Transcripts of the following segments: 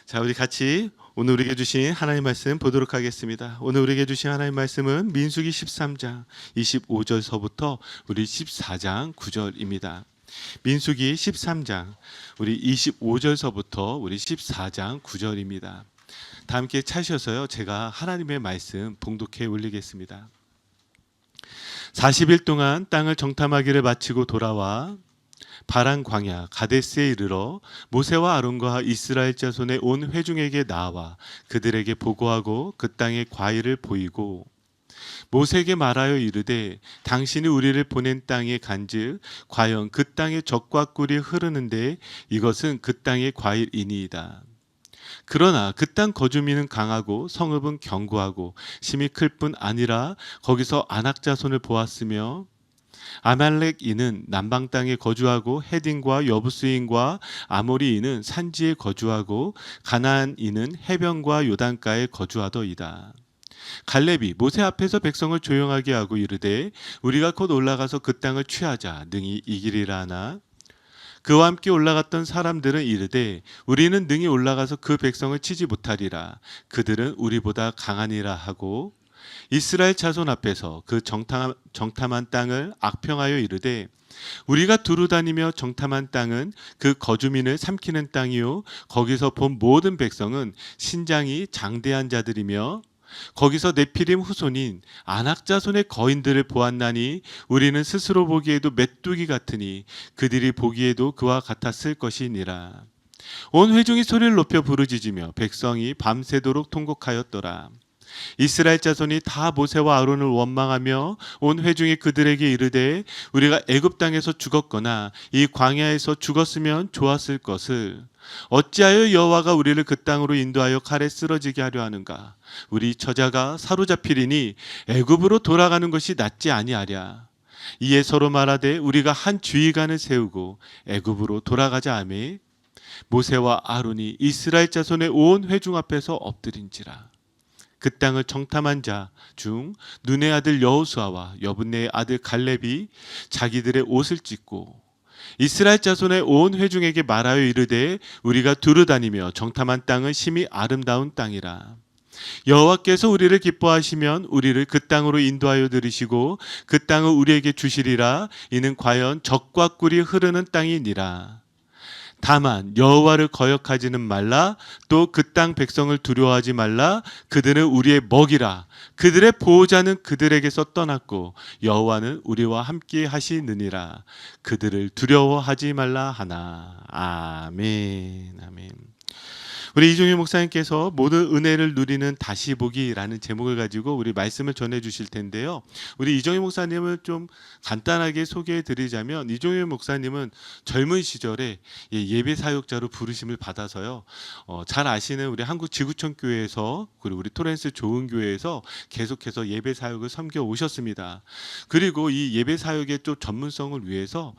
자, 우리 같이 오늘 우리에게 주신 하나님 말씀 보도록 하겠습니다. 오늘 우리에게 주신 하나님 말씀은 민수기 13장 25절서부터 우리 14장 9절입니다. 민수기 13장 우리 25절서부터 우리 14장 9절입니다. 다 함께 차셔서요. 제가 하나님의 말씀 봉독해 올리겠습니다. 40일 동안 땅을 정탐하기를 마치고 돌아와 바란 광야 가데스에 이르러 모세와 아론과 이스라엘 자손의 온 회중에게 나와 그들에게 보고하고 그 땅의 과일을 보이고 모세에게 말하여 이르되 당신이 우리를 보낸 땅에 간즉 과연 그 땅의 젖과 꿀이 흐르는데 이것은 그 땅의 과일이니이다. 그러나 그 땅 거주민은 강하고 성읍은 견고하고 심히 클 뿐 아니라 거기서 아낙 자손을 보았으며 아말렉인은 남방 땅에 거주하고 헤딘과 여부스인과 아모리인은 산지에 거주하고 가나안인은 해변과 요단가에 거주하더이다. 갈렙이 모세 앞에서 백성을 조용하게 하고 이르되 우리가 곧 올라가서 그 땅을 취하자 능히 이기리라 하나 그와 함께 올라갔던 사람들은 이르되 우리는 능히 올라가서 그 백성을 치지 못하리라 그들은 우리보다 강하니라 하고 이스라엘 자손 앞에서 그 정탐한 땅을 악평하여 이르되 우리가 두루 다니며 정탐한 땅은 그 거주민을 삼키는 땅이요 거기서 본 모든 백성은 신장이 장대한 자들이며 거기서 네피림 후손인 아낙 자손의 거인들을 보았나니 우리는 스스로 보기에도 메뚜기 같으니 그들이 보기에도 그와 같았을 것이니라. 온 회중이 소리를 높여 부르짖으며 백성이 밤새도록 통곡하였더라. 이스라엘 자손이 다 모세와 아론을 원망하며 온 회중이 그들에게 이르되 우리가 애굽 땅에서 죽었거나 이 광야에서 죽었으면 좋았을 것을 어찌하여 여호와가 우리를 그 땅으로 인도하여 칼에 쓰러지게 하려 하는가 우리 처자가 사로잡히리니 애굽으로 돌아가는 것이 낫지 아니하랴. 이에 서로 말하되 우리가 한 주의관을 세우고 애굽으로 돌아가자 하매 모세와 아론이 이스라엘 자손의 온 회중 앞에서 엎드린지라. 그 땅을 정탐한 자 중 눈의 아들 여호수아와 여분네의 아들 갈렙이 자기들의 옷을 찢고 이스라엘 자손의 온 회중에게 말하여 이르되 우리가 두루 다니며 정탐한 땅은 심히 아름다운 땅이라. 여호와께서 우리를 기뻐하시면 우리를 그 땅으로 인도하여 들이시고 그 땅을 우리에게 주시리라. 이는 과연 젖과 꿀이 흐르는 땅이니라. 다만 여호와를 거역하지는 말라. 또 그 땅 백성을 두려워하지 말라. 그들은 우리의 먹이라. 그들의 보호자는 그들에게서 떠났고 여호와는 우리와 함께 하시느니라. 그들을 두려워하지 말라 하나. 아멘. 아멘. 우리 이종윤 목사님께서 모든 은혜를 누리는 다시 보기라는 제목을 가지고 우리 말씀을 전해 주실 텐데요. 우리 이종윤 목사님을 좀 간단하게 소개해 드리자면 이종윤 목사님은 젊은 시절에 예배 사역자로 부르심을 받아서요. 잘 아시는 우리 한국 지구촌 교회에서 그리고 우리 토렌스 좋은 교회에서 계속해서 예배 사역을 섬겨 오셨습니다. 그리고 이 예배 사역의 또 전문성을 위해서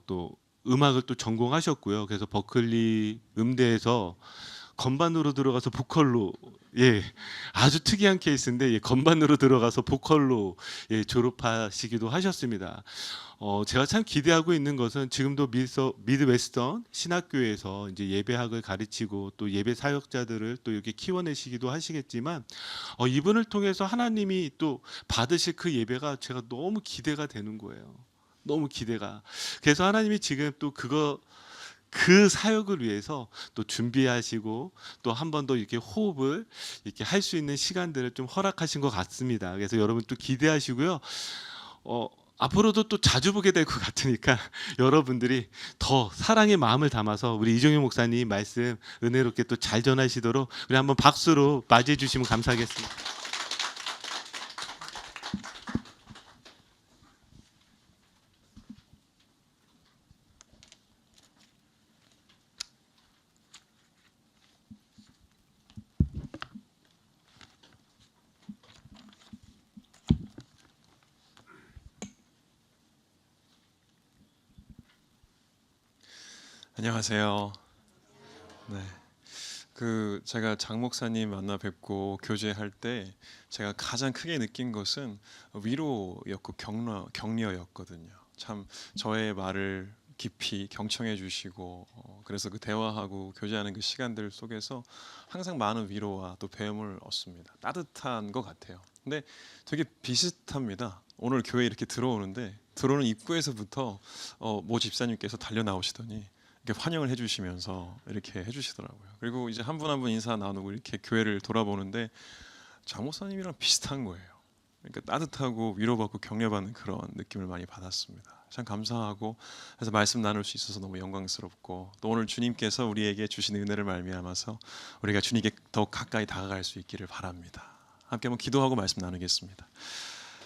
또 음악을 또 전공하셨고요. 그래서 버클리 음대에서 건반으로 들어가서 보컬로 아주 특이한 케이스인데 건반으로 들어가서 보컬로 졸업하시기도 하셨습니다. 제가 참 기대하고 있는 것은 지금도 미드웨스턴 신학교에서 이제 예배학을 가르치고 또 예배 사역자들을 또 이렇게 키워내시기도 하시겠지만 이분을 통해서 하나님이 또 받으실 그 예배가 제가 너무 기대가 되는 거예요. 너무 기대가. 그래서 하나님이 지금 또 그 사역을 위해서 또 준비하시고 또 한 번 더 이렇게 호흡을 이렇게 할 수 있는 시간들을 좀 허락하신 것 같습니다. 그래서 여러분 또 기대하시고요. 앞으로도 또 자주 보게 될 것 같으니까 여러분들이 더 사랑의 마음을 담아서 우리 이종윤 목사님 말씀 은혜롭게 또 잘 전하시도록 우리 한번 박수로 맞이해 주시면 감사하겠습니다. 안녕하세요. 네. 제가 장 목사님 만나 뵙고 교제할 때 제가 가장 크게 느낀 것은 위로였고 격려였거든요. 참 저의 말을 깊이 경청해 주시고 그래서 그 대화하고 교제하는 그 시간들 속에서 항상 많은 위로와 또 배움을 얻습니다. 따뜻한 것 같아요. 근데 되게 비슷합니다. 오늘 교회 이렇게 들어오는데 들어오는 입구에서부터 모 집사님께서 달려 나오시더니 이렇게 환영을 해주시면서 이렇게 해주시더라고요. 그리고 이제 한 분 한 분 인사 나누고 이렇게 교회를 돌아보는데 장 목사님이랑 비슷한 거예요. 그러니까 따뜻하고 위로받고 격려받는 그런 느낌을 많이 받았습니다. 참 감사하고 그래서 말씀 나눌 수 있어서 너무 영광스럽고 또 오늘 주님께서 우리에게 주신 은혜를 말미암아서 우리가 주님께 더 가까이 다가갈 수 있기를 바랍니다. 함께 한번 기도하고 말씀 나누겠습니다.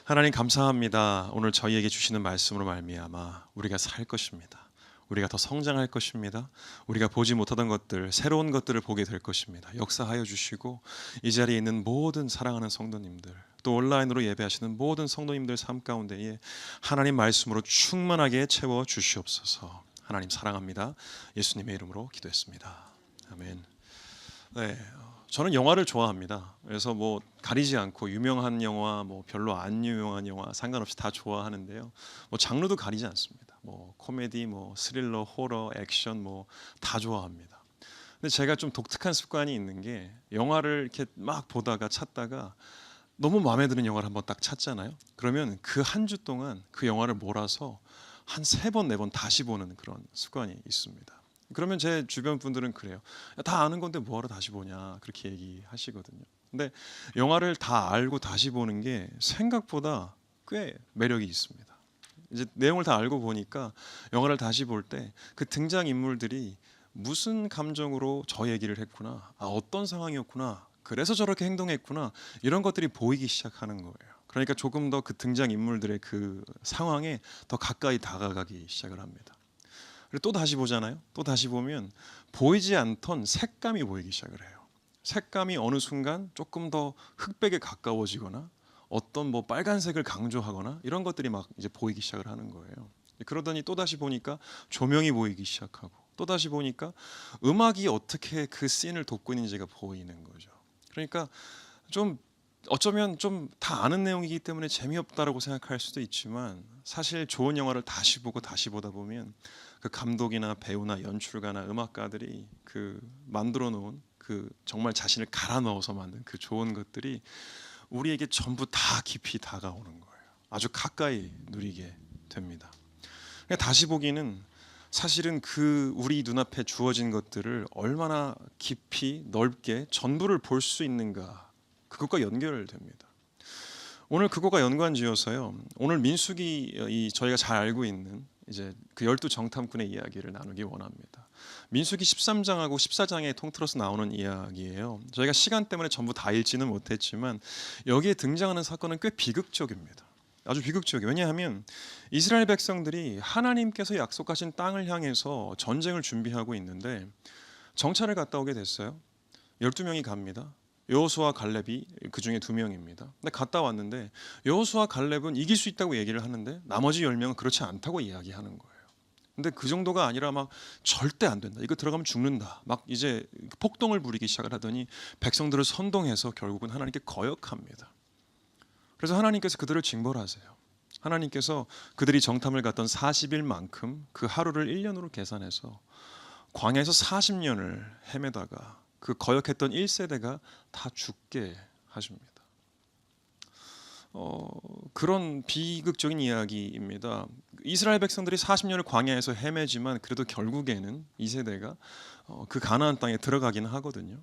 하나님 감사합니다. 오늘 저희에게 주시는 말씀으로 말미암아 우리가 살 것입니다. 우리가 더 성장할 것입니다. 우리가 보지 못하던 것들, 새로운 것들을 보게 될 것입니다. 역사하여 주시고 이 자리에 있는 모든 사랑하는 성도님들, 또 온라인으로 예배하시는 모든 성도님들 삶 가운데에 하나님 말씀으로 충만하게 채워 주시옵소서. 하나님 사랑합니다. 예수님의 이름으로 기도했습니다. 아멘. 네, 저는 영화를 좋아합니다. 그래서 뭐 가리지 않고 유명한 영화, 뭐 별로 안 유명한 영화 상관없이 다 좋아하는데요. 뭐 장르도 가리지 않습니다. 뭐 코미디, 뭐 스릴러, 호러, 액션 뭐 다 좋아합니다. 근데 제가 좀 독특한 습관이 있는 게 영화를 이렇게 막 보다가 찾다가 너무 마음에 드는 영화를 한번 딱 찾잖아요. 그러면 그 한 주 동안 그 영화를 몰아서 한 3번, 4번 다시 보는 그런 습관이 있습니다. 그러면 제 주변 분들은 그래요. 야, 다 아는 건데 뭐하러 다시 보냐 그렇게 얘기하시거든요. 근데 영화를 다 알고 다시 보는 게 생각보다 꽤 매력이 있습니다. 이제 내용을 다 알고 보니까 영화를 다시 볼 때 그 등장 인물들이 무슨 감정으로 저 얘기를 했구나, 어떤 상황이었구나, 그래서 저렇게 행동했구나 이런 것들이 보이기 시작하는 거예요. 그러니까 조금 더 그 등장 인물들의 그 상황에 더 가까이 다가가기 시작을 합니다. 그리고 또 다시 보잖아요. 또 다시 보면 보이지 않던 색감이 보이기 시작을 해요. 색감이 어느 순간 조금 더 흑백에 가까워지거나 어떤 뭐 빨간색을 강조하거나 이런 것들이 막 이제 보이기 시작을 하는 거예요. 그러더니 또 다시 보니까 조명이 보이기 시작하고 또 다시 보니까 음악이 어떻게 그 씬을 돕고 있는지가 보이는 거죠. 그러니까 좀 어쩌면 좀 다 아는 내용이기 때문에 재미없다라고 생각할 수도 있지만 사실 좋은 영화를 다시 보고 다시 보다 보면 그 감독이나 배우나 연출가나 음악가들이 그 만들어 놓은 그 정말 자신을 갈아 넣어서 만든 그 좋은 것들이 우리에게 전부 다 깊이 다가오는 거예요. 아주 가까이 누리게 됩니다. 다시 보기는 사실은 그 우리 눈앞에 주어진 것들을 얼마나 깊이 넓게 전부를 볼 수 있는가 그것과 연결됩니다. 오늘 그것과 연관지어서요. 오늘 민수기 저희가 잘 알고 있는 이제 그 12정탐꾼의 이야기를 나누기 원합니다. 민수기 13장하고 14장에 통틀어서 나오는 이야기예요. 저희가 시간 때문에 전부 다 읽지는 못했지만 여기에 등장하는 사건은 꽤 비극적입니다. 아주 비극적이에요. 왜냐하면 이스라엘 백성들이 하나님께서 약속하신 땅을 향해서 전쟁을 준비하고 있는데 정찰을 갔다 오게 됐어요. 12명이 갑니다. 여호수아 갈렙이 그 중에 2명입니다. 근데 갔다 왔는데 여호수아 갈렙은 이길 수 있다고 얘기를 하는데 나머지 10명은 그렇지 않다고 이야기하는 거예요. 근데 그 정도가 아니라 막 절대 안 된다. 이거 들어가면 죽는다. 막 이제 폭동을 부리기 시작을 하더니 백성들을 선동해서 결국은 하나님께 거역합니다. 그래서 하나님께서 그들을 징벌하세요. 하나님께서 그들이 정탐을 갔던 40일만큼 그 하루를 1년으로 계산해서 광야에서 40년을 헤매다가 그 거역했던 1세대가 다 죽게 하십니다. 그런 비극적인 이야기입니다. 이스라엘 백성들이 40년을 광야에서 헤매지만 그래도 결국에는 2세대가 그 가나안 땅에 들어가기는 하거든요.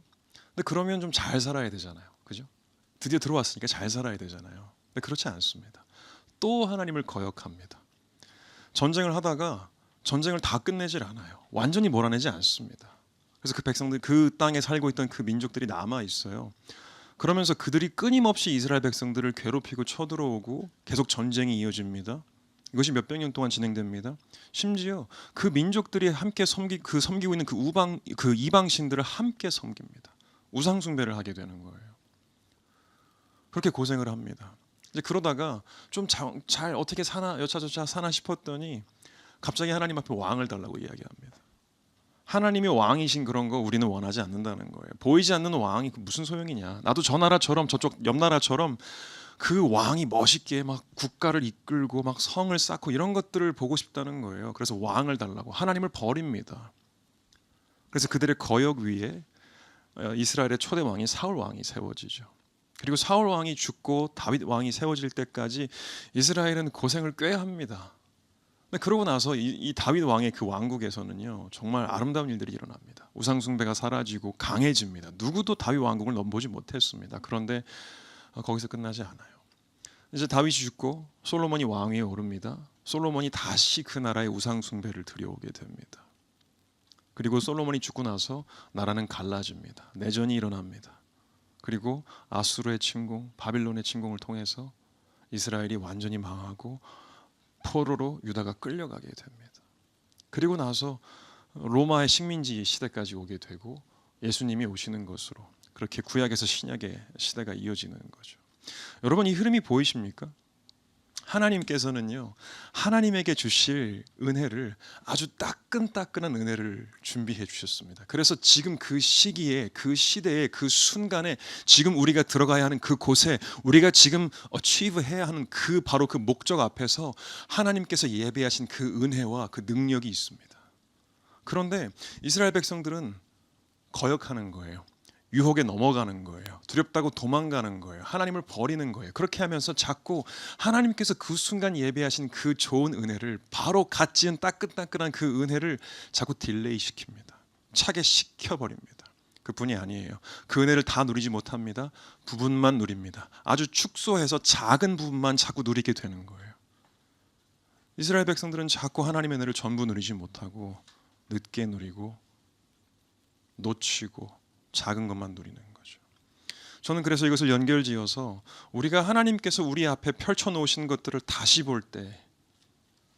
근데 그러면 좀 잘 살아야 되잖아요. 그죠? 드디어 들어왔으니까 잘 살아야 되잖아요. 근데 그렇지 않습니다. 또 하나님을 거역합니다. 전쟁을 하다가 전쟁을 다 끝내질 않아요. 완전히 몰아내지 않습니다. 그래서 그 백성들, 그 땅에 살고 있던 그 민족들이 남아 있어요. 그러면서 그들이 끊임없이 이스라엘 백성들을 괴롭히고 쳐들어오고 계속 전쟁이 이어집니다. 이것이 몇백 년 동안 진행됩니다. 심지어 그 민족들이 함께 섬기고 있는 그 이방 신들을 함께 섬깁니다. 우상 숭배를 하게 되는 거예요. 그렇게 고생을 합니다. 이제 그러다가 좀 잘 어떻게 사나 여차저차 사나 싶었더니 갑자기 하나님 앞에 왕을 달라고 이야기합니다. 하나님이 왕이신 그런 거 우리는 원하지 않는다는 거예요. 보이지 않는 왕이 무슨 소용이냐. 나도 저 나라처럼 저쪽 옆 나라처럼 그 왕이 멋있게 막 국가를 이끌고 막 성을 쌓고 이런 것들을 보고 싶다는 거예요. 그래서 왕을 달라고 하나님을 버립니다. 그래서 그들의 거역 위에 이스라엘의 초대 왕이 사울 왕이 세워지죠. 그리고 사울 왕이 죽고 다윗 왕이 세워질 때까지 이스라엘은 고생을 꽤 합니다. 근데 그러고 나서 이 다윗 왕의 그 왕국에서는요 정말 아름다운 일들이 일어납니다. 우상 숭배가 사라지고 강해집니다. 누구도 다윗 왕국을 넘보지 못했습니다. 그런데 거기서 끝나지 않아요. 이제 다윗이 죽고 솔로몬이 왕위에 오릅니다. 솔로몬이 다시 그 나라의 우상 숭배를 들여오게 됩니다. 그리고 솔로몬이 죽고 나서 나라는 갈라집니다. 내전이 일어납니다. 그리고 아수르의 침공, 바빌론의 침공을 통해서 이스라엘이 완전히 망하고 포로로 유다가 끌려가게 됩니다. 그리고 나서 로마의 식민지 시대까지 오게 되고 예수님이 오시는 것으로 그렇게 구약에서 신약의 시대가 이어지는 거죠. 여러분 이 흐름이 보이십니까? 하나님께서는요 하나님에게 주실 은혜를 아주 따끈따끈한 은혜를 준비해 주셨습니다. 그래서 지금 그 시기에 그 시대에 그 순간에 지금 우리가 들어가야 하는 그곳에 우리가 지금 achieve 해야 하는 그 바로 그 목적 앞에서 하나님께서 예배하신 그 은혜와 그 능력이 있습니다. 그런데 이스라엘 백성들은 거역하는 거예요. 유혹에 넘어가는 거예요. 두렵다고 도망가는 거예요. 하나님을 버리는 거예요. 그렇게 하면서 자꾸 하나님께서 그 순간 예배하신 그 좋은 은혜를 바로 갓 지은 따끈따끈한 그 은혜를 자꾸 딜레이 시킵니다. 차게 시켜버립니다. 그뿐이 아니에요. 그 은혜를 다 누리지 못합니다. 부분만 누립니다. 아주 축소해서 작은 부분만 자꾸 누리게 되는 거예요. 이스라엘 백성들은 자꾸 하나님의 은혜를 전부 누리지 못하고 늦게 누리고 놓치고 작은 것만 누리는 거죠. 저는 그래서 이것을 연결지어서 우리가 하나님께서 우리 앞에 펼쳐놓으신 것들을 다시 볼 때,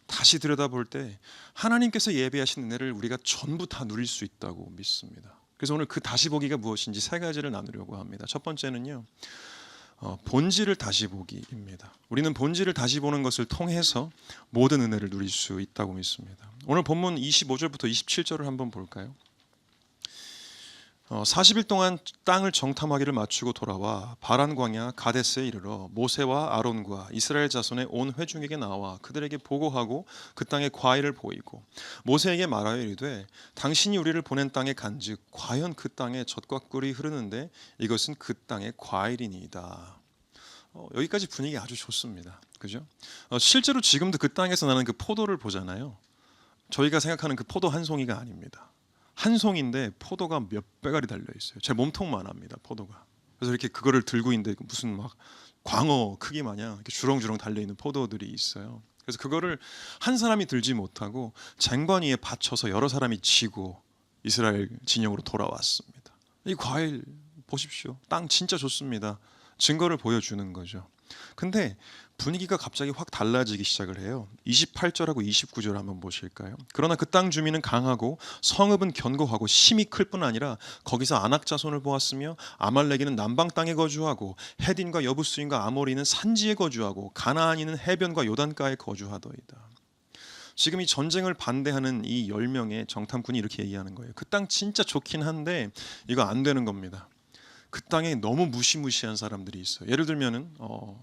다시 들여다볼 때 하나님께서 예배하신 은혜를 우리가 전부 다 누릴 수 있다고 믿습니다. 그래서 오늘 그 다시 보기가 무엇인지 세 가지를 나누려고 합니다. 첫 번째는요, 본질을 다시 보기입니다. 우리는 본질을 다시 보는 것을 통해서 모든 은혜를 누릴 수 있다고 믿습니다. 오늘 본문 25절부터 27절을 한번 볼까요? 40일 동안 땅을 정탐하기를 마치고 돌아와 바란 광야 가데스에 이르러 모세와 아론과 이스라엘 자손의 온 회중에게 나와 그들에게 보고하고 그 땅의 과일을 보이고 모세에게 말하여 이르되 당신이 우리를 보낸 땅에 간즉 과연 그 땅에 젖과 꿀이 흐르는데 이것은 그 땅의 과일이니이다. 여기까지 분위기 아주 좋습니다. 그죠? 실제로 지금도 그 땅에서 나는 그 포도를 보잖아요. 저희가 생각하는 그 포도 한 송이가 아닙니다. 한 송인데 포도가 몇 배가리 달려 있어요. 제 몸통만 합니다. 포도가. 그래서 이렇게 그거를 들고 있는데 무슨 막 광어 크기 마냥 이렇게 주렁주렁 달려 있는 포도들이 있어요. 그래서 그거를 한 사람이 들지 못하고 쟁반 위에 받쳐서 여러 사람이 지고 이스라엘 진영으로 돌아왔습니다. 이 과일 보십시오. 땅 진짜 좋습니다. 증거를 보여주는 거죠. 근데 분위기가 갑자기 확 달라지기 시작을 해요. 28절하고 29절 한번 보실까요? 그러나 그 땅 주민은 강하고 성읍은 견고하고 심이 클 뿐 아니라 거기서 아낙 자손을 보았으며 아말렉이는 남방 땅에 거주하고 헤딘과 여부스인과 아모리는 산지에 거주하고 가나안인은 해변과 요단가에 거주하더이다. 지금 이 전쟁을 반대하는 이 10명의 정탐꾼이 이렇게 얘기하는 거예요. 그 땅 진짜 좋긴 한데 이거 안 되는 겁니다. 그 땅에 너무 무시무시한 사람들이 있어요. 예를 들면은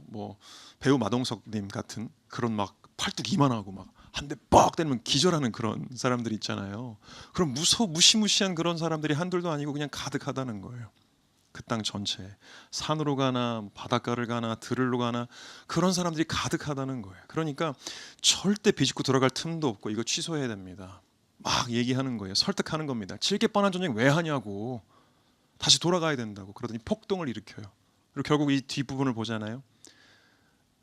뭐 배우 마동석님 같은 그런 막 팔뚝 이만하고 막 한 대 뻑 때리면 기절하는 그런 사람들이 있잖아요. 그럼 무시무시한 그런 사람들이 한둘도 아니고 그냥 가득하다는 거예요. 그 땅 전체에 산으로 가나 바닷가를 가나 들을로 가나 그런 사람들이 가득하다는 거예요. 그러니까 절대 비집고 들어갈 틈도 없고 이거 취소해야 됩니다. 막 얘기하는 거예요. 설득하는 겁니다. 질게 뻔한 전쟁 왜 하냐고. 다시 돌아가야 된다고. 그러더니 폭동을 일으켜요. 그리고 결국 이 뒷부분을 보잖아요.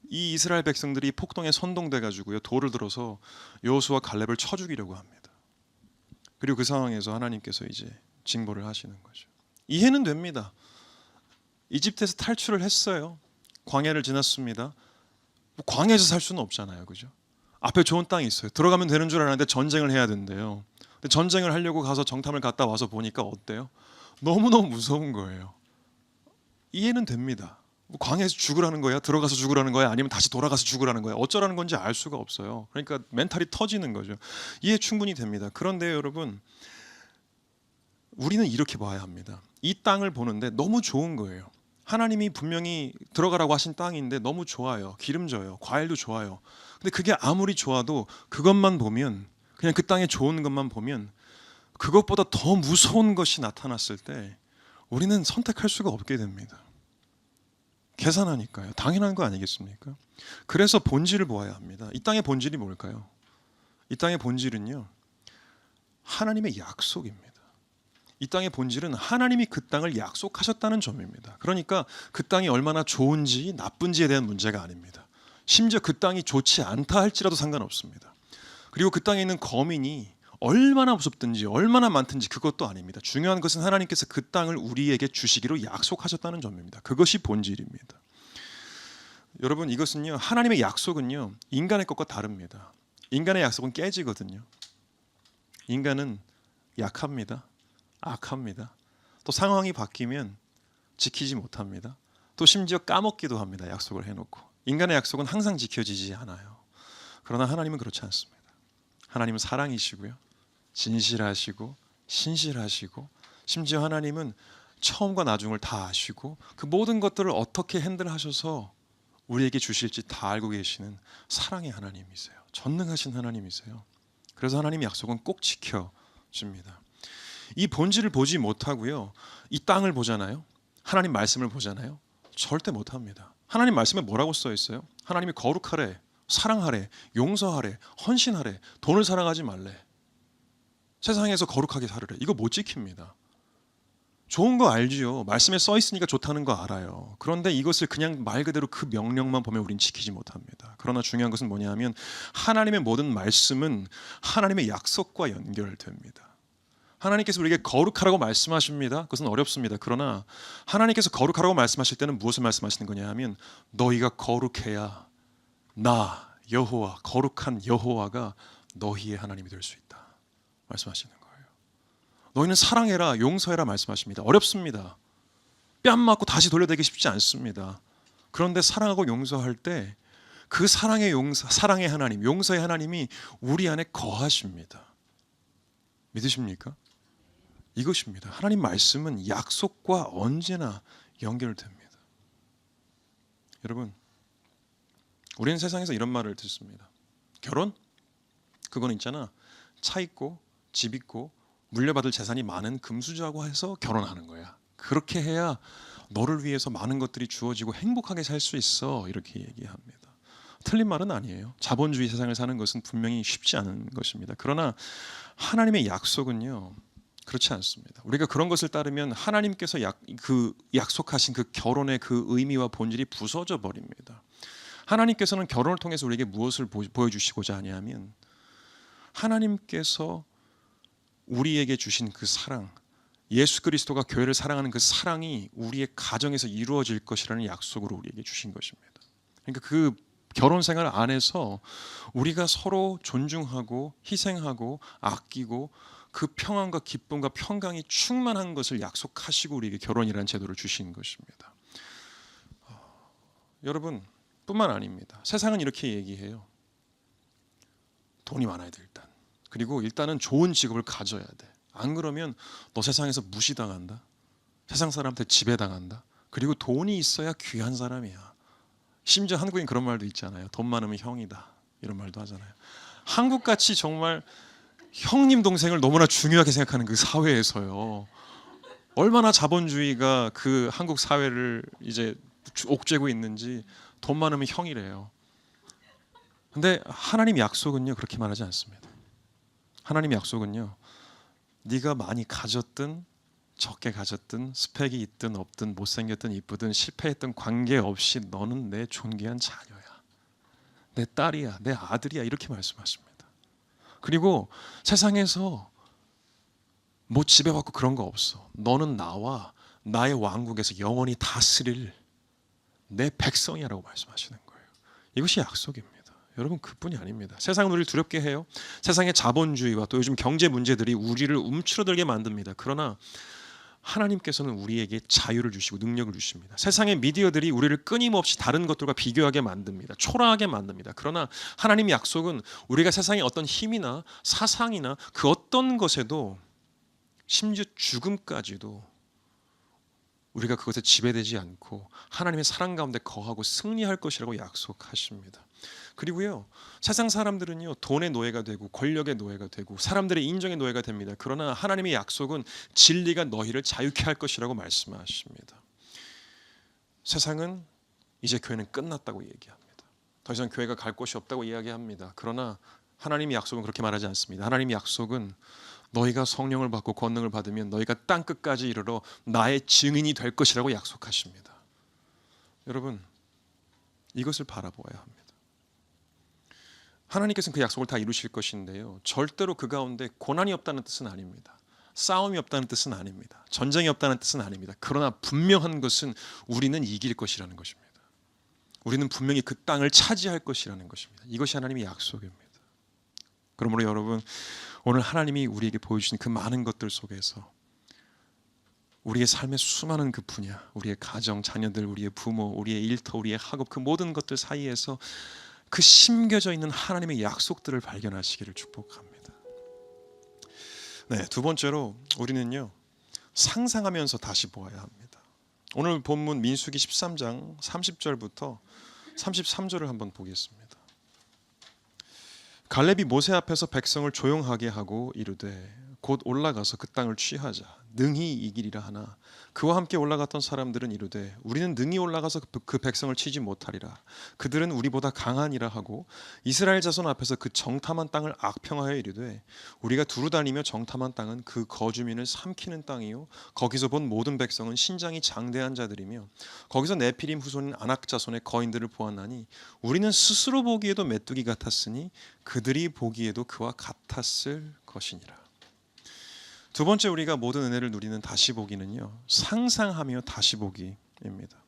이 이스라엘 백성들이 폭동에 선동돼 가지고요 돌을 들어서 여호수아 갈렙을 쳐 죽이려고 합니다. 그리고 그 상황에서 하나님께서 이제 징벌을 하시는 거죠. 이해는 됩니다. 이집트에서 탈출을 했어요. 광야를 지났습니다. 광야에서 살 수는 없잖아요, 그죠? 앞에 좋은 땅이 있어요. 들어가면 되는 줄 알았는데 전쟁을 해야 된대요. 근데 전쟁을 하려고 가서 정탐을 갔다 와서 보니까 어때요? 너무너무 무서운 거예요. 이해는 됩니다. 광야에서 죽으라는 거야? 들어가서 죽으라는 거야? 아니면 다시 돌아가서 죽으라는 거야? 어쩌라는 건지 알 수가 없어요. 그러니까 멘탈이 터지는 거죠. 이해 충분히 됩니다. 그런데 여러분, 우리는 이렇게 봐야 합니다. 이 땅을 보는데 너무 좋은 거예요. 하나님이 분명히 들어가라고 하신 땅인데 너무 좋아요. 기름져요. 과일도 좋아요. 근데 그게 아무리 좋아도 그것만 보면, 그냥 그 땅에 좋은 것만 보면, 그것보다 더 무서운 것이 나타났을 때 우리는 선택할 수가 없게 됩니다. 계산하니까요. 당연한 거 아니겠습니까? 그래서 본질을 보아야 합니다. 이 땅의 본질이 뭘까요? 이 땅의 본질은요, 하나님의 약속입니다. 이 땅의 본질은 하나님이 그 땅을 약속하셨다는 점입니다. 그러니까 그 땅이 얼마나 좋은지 나쁜지에 대한 문제가 아닙니다. 심지어 그 땅이 좋지 않다 할지라도 상관없습니다. 그리고 그 땅에 있는 거민이 얼마나 무섭든지 얼마나 많든지 그것도 아닙니다. 중요한 것은 하나님께서 그 땅을 우리에게 주시기로 약속하셨다는 점입니다. 그것이 본질입니다. 여러분, 이것은요, 하나님의 약속은요, 인간의 것과 다릅니다. 인간의 약속은 깨지거든요. 인간은 약합니다. 악합니다. 또 상황이 바뀌면 지키지 못합니다. 또 심지어 까먹기도 합니다. 약속을 해놓고. 인간의 약속은 항상 지켜지지 않아요. 그러나 하나님은 그렇지 않습니다. 하나님은 사랑이시고요, 진실하시고 신실하시고, 심지어 하나님은 처음과 나중을 다 아시고 그 모든 것들을 어떻게 핸들하셔서 우리에게 주실지 다 알고 계시는 사랑의 하나님이세요. 전능하신 하나님이세요. 그래서 하나님의 약속은 꼭 지켜줍니다. 이 본질을 보지 못하고요, 이 땅을 보잖아요, 하나님 말씀을 보잖아요, 절대 못합니다. 하나님 말씀에 뭐라고 써 있어요? 하나님이 거룩하래, 사랑하래, 용서하래, 헌신하래, 돈을 사랑하지 말래, 세상에서 거룩하게 살으래. 이거 못 지킵니다. 좋은 거 알지요. 말씀에 써 있으니까 좋다는 거 알아요. 그런데 이것을 그냥 말 그대로 그 명령만 보면 우린 지키지 못합니다. 그러나 중요한 것은 뭐냐 하면 하나님의 모든 말씀은 하나님의 약속과 연결됩니다. 하나님께서 우리에게 거룩하라고 말씀하십니다. 그것은 어렵습니다. 그러나 하나님께서 거룩하라고 말씀하실 때는 무엇을 말씀하시는 거냐 하면 너희가 거룩해야 나 여호와, 거룩한 여호와가 너희의 하나님이 될 수 있다 말씀하시는 거예요. 너희는 사랑해라, 용서해라 말씀하십니다. 어렵습니다. 뺨 맞고 다시 돌려대기 쉽지 않습니다. 그런데 사랑하고 용서할 때 그 사랑의 하나님, 용서의 하나님이 우리 안에 거하십니다. 믿으십니까? 이것입니다. 하나님 말씀은 약속과 언제나 연결됩니다. 여러분, 우리는 세상에서 이런 말을 듣습니다. 결혼? 그건 있잖아, 차 있고 집 있고 물려받을 재산이 많은 금수저하고 해서 결혼하는 거야. 그렇게 해야 너를 위해서 많은 것들이 주어지고 행복하게 살 수 있어, 이렇게 얘기합니다. 틀린 말은 아니에요. 자본주의 세상을 사는 것은 분명히 쉽지 않은 것입니다. 그러나 하나님의 약속은요, 그렇지 않습니다. 우리가 그런 것을 따르면 하나님께서 약속하신 그 결혼의 그 의미와 본질이 부서져 버립니다. 하나님께서는 결혼을 통해서 우리에게 무엇을 보여주시고자 하냐면 하나님께서 우리에게 주신 그 사랑, 예수 그리스도가 교회를 사랑하는 그 사랑이 우리의 가정에서 이루어질 것이라는 약속으로 우리에게 주신 것입니다. 그러니까 그 결혼 생활 안에서 우리가 서로 존중하고 희생하고 아끼고 그 평안과 기쁨과 평강이 충만한 것을 약속하시고 우리에게 결혼이라는 제도를 주신 것입니다. 여러분, 뿐만 아닙니다. 세상은 이렇게 얘기해요. 돈이 많아야 돼 일단. 그리고 일단은 좋은 직업을 가져야 돼. 안 그러면 너 세상에서 무시당한다. 세상 사람한테 지배당한다. 그리고 돈이 있어야 귀한 사람이야. 심지어 한국인 그런 말도 있잖아요. 돈 많으면 형이다. 이런 말도 하잖아요. 한국같이 정말 형님 동생을 너무나 중요하게 생각하는 그 사회에서요, 얼마나 자본주의가 그 한국 사회를 이제 옥죄고 있는지 돈 많으면 형이래요. 근데 하나님 약속은요, 그렇게 말하지 않습니다. 하나님 약속은요, 네가 많이 가졌든 적게 가졌든 스펙이 있든 없든 못생겼든 이쁘든 실패했든 관계없이 너는 내 존귀한 자녀야, 내 딸이야, 내 아들이야, 이렇게 말씀하십니다. 그리고 세상에서 뭐 지배받고 그런 거 없어. 너는 나와 나의 왕국에서 영원히 다스릴 내 백성이라고 말씀하시는 거예요. 이것이 약속입니다. 여러분, 그뿐이 아닙니다. 세상은 우리를 두렵게 해요. 세상의 자본주의와 또 요즘 경제 문제들이 우리를 움츠러들게 만듭니다. 그러나 하나님께서는 우리에게 자유를 주시고 능력을 주십니다. 세상의 미디어들이 우리를 끊임없이 다른 것들과 비교하게 만듭니다. 초라하게 만듭니다. 그러나 하나님의 약속은 우리가 세상의 어떤 힘이나 사상이나 그 어떤 것에도 심지어 죽음까지도 우리가 그것에 지배되지 않고 하나님의 사랑 가운데 거하고 승리할 것이라고 약속하십니다. 그리고요, 세상 사람들은요, 돈의 노예가 되고 권력의 노예가 되고 사람들의 인정의 노예가 됩니다. 그러나 하나님의 약속은 진리가 너희를 자유케 할 것이라고 말씀하십니다. 세상은 이제 교회는 끝났다고 얘기합니다. 더 이상 교회가 갈 곳이 없다고 이야기합니다. 그러나 하나님의 약속은 그렇게 말하지 않습니다. 하나님의 약속은 너희가 성령을 받고 권능을 받으면 너희가 땅 끝까지 이르러 나의 증인이 될 것이라고 약속하십니다. 여러분, 이것을 바라보아야 합니다. 하나님께서는 그 약속을 다 이루실 것인데요, 절대로 그 가운데 고난이 없다는 뜻은 아닙니다. 싸움이 없다는 뜻은 아닙니다. 전쟁이 없다는 뜻은 아닙니다. 그러나 분명한 것은 우리는 이길 것이라는 것입니다. 우리는 분명히 그 땅을 차지할 것이라는 것입니다. 이것이 하나님의 약속입니다. 그러므로 여러분, 오늘 하나님이 우리에게 보여주신 그 많은 것들 속에서 우리의 삶의 수많은 그 분야, 우리의 가정, 자녀들, 우리의 부모, 우리의 일터, 우리의 학업, 그 모든 것들 사이에서 그 심겨져 있는 하나님의 약속들을 발견하시기를 축복합니다. 네, 두 번째로 우리는요, 상상하면서 다시 보아야 합니다. 오늘 본문 민수기 13장 30절부터 33절을 한번 보겠습니다. 갈렙이 모세 앞에서 백성을 조용하게 하고 이르되 곧 올라가서 그 땅을 취하자 능히 이기리라 하나 그와 함께 올라갔던 사람들은 이르되 우리는 능히 올라가서 그 백성을 치지 못하리라. 그들은 우리보다 강하니라 하고 이스라엘 자손 앞에서 그 정탐한 땅을 악평하여 이르되 우리가 두루 다니며 정탐한 땅은 그 거주민을 삼키는 땅이요 거기서 본 모든 백성은 신장이 장대한 자들이며 거기서 네피림 후손인 아낙 자손의 거인들을 보았나니 우리는 스스로 보기에도 메뚜기 같았으니 그들이 보기에도 그와 같았을 것이니라. 두 번째 우리가 모든 은혜를 누리는 다시 보기는요, 상상하며 다시 보기입니다.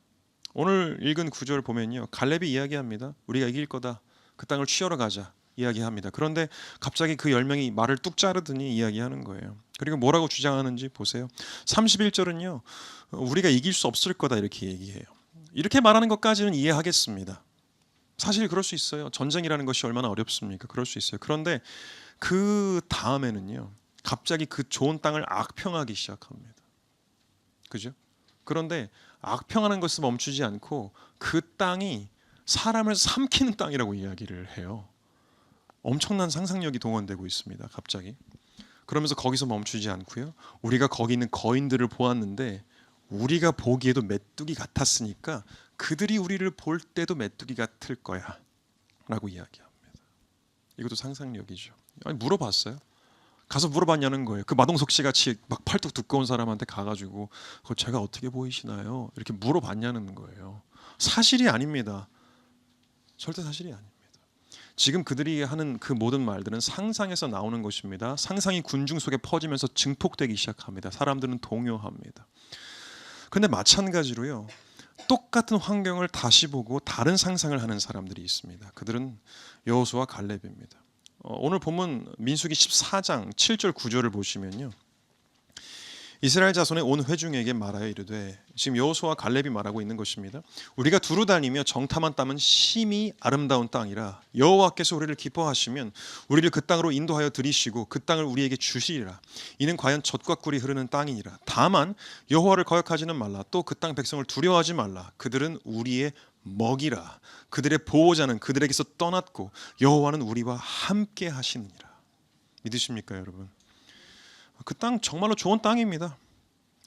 오늘 읽은 구절 보면요, 갈렙이 이야기합니다. 우리가 이길 거다. 그 땅을 취하러 가자. 이야기합니다. 그런데 갑자기 그 10명이 말을 뚝 자르더니 이야기하는 거예요. 그리고 뭐라고 주장하는지 보세요. 31절은요. 우리가 이길 수 없을 거다 이렇게 얘기해요. 이렇게 말하는 것까지는 이해하겠습니다. 사실 그럴 수 있어요. 전쟁이라는 것이 얼마나 어렵습니까? 그럴 수 있어요. 그런데 그 다음에는요. 갑자기 그 좋은 땅을 악평하기 시작합니다. 그죠? 그런데 악평하는 것을 멈추지 않고 그 땅이 사람을 삼키는 땅이라고 이야기를 해요. 엄청난 상상력이 동원되고 있습니다. 갑자기. 그러면서 거기서 멈추지 않고요. 우리가 거기 있는 거인들을 보았는데 우리가 보기에도 메뚜기 같았으니까 그들이 우리를 볼 때도 메뚜기 같을 거야 라고 이야기합니다. 이것도 상상력이죠. 아니, 물어봤어요. 가서 물어봤냐는 거예요. 그 마동석 씨 같이 막 팔뚝 두꺼운 사람한테 가가지고 그거 제가 어떻게 보이시나요? 이렇게 물어봤냐는 거예요. 사실이 아닙니다. 절대 사실이 아닙니다. 지금 그들이 하는 그 모든 말들은 상상에서 나오는 것입니다. 상상이 군중 속에 퍼지면서 증폭되기 시작합니다. 사람들은 동요합니다. 근데 마찬가지로요. 똑같은 환경을 다시 보고 다른 상상을 하는 사람들이 있습니다. 그들은 여호수아 갈렙입니다. 오늘 본문 민수기 14장 7절 9절을 보시면요. 이스라엘 자손의 온 회중에게 말하여 이르되 지금 여호수아와 갈렙이 말하고 있는 것입니다. 우리가 두루 다니며 정탐한 땅은 심히 아름다운 땅이라 여호와께서 우리를 기뻐하시면 우리를 그 땅으로 인도하여 들이시고 그 땅을 우리에게 주시리라. 이는 과연 젖과 꿀이 흐르는 땅이니라. 다만 여호와를 거역하지는 말라. 또 그 땅 백성을 두려워하지 말라. 그들은 우리의 먹이라. 그들의 보호자는 그들에게서 떠났고 여호와는 우리와 함께 하시느니라. 믿으십니까 여러분? 그 땅 정말로 좋은 땅입니다.